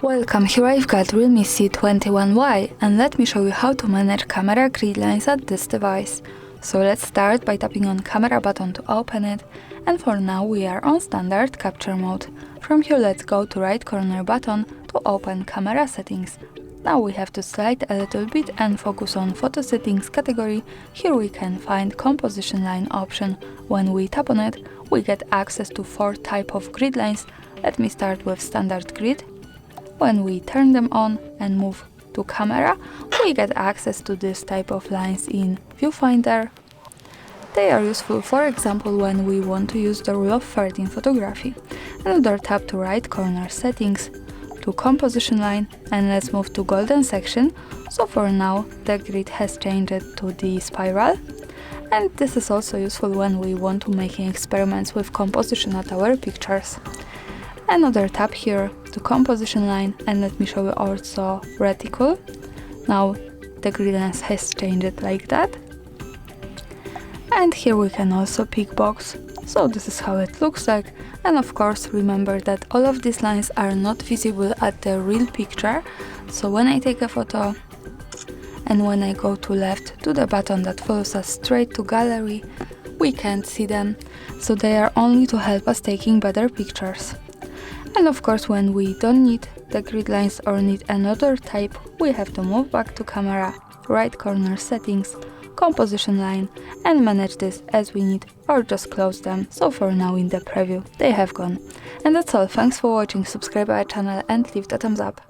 Welcome, here I've got REALME C21Y, and let me show you how to manage camera grid lines at this device. So let's start by tapping on camera button to open it, and for now we are on standard capture mode. From here let's go to right corner button to open camera settings. Now we have to slide a little bit and focus on photo settings category. Here we can find composition line option. When we tap on it, we get access to 4 types of grid lines. Let me start with standard grid. When we turn them on and move to camera, we get access to this type of lines in viewfinder. They are useful, for example, when we want to use the rule of third in photography. Another tap to right corner settings, to composition line, and let's move to golden section. So for now the grid has changed to the spiral, and this is also useful when we want to make experiments with composition at our pictures. Another tap here to composition line, and let me show you also reticle. Now the grid lines has changed like that. And here we can also pick box. So this is how it looks like. And of course remember that all of these lines are not visible at the real picture. So when I take a photo and when I go to left to the button that follows us straight to gallery, we can't see them. So they are only to help us taking better pictures. And of course when we don't need the grid lines or need another type, we have to move back to camera, right corner settings, composition line, and manage this as we need, or just close them. So for now in the preview they have gone. And that's all, thanks for watching, subscribe our channel and leave the thumbs up.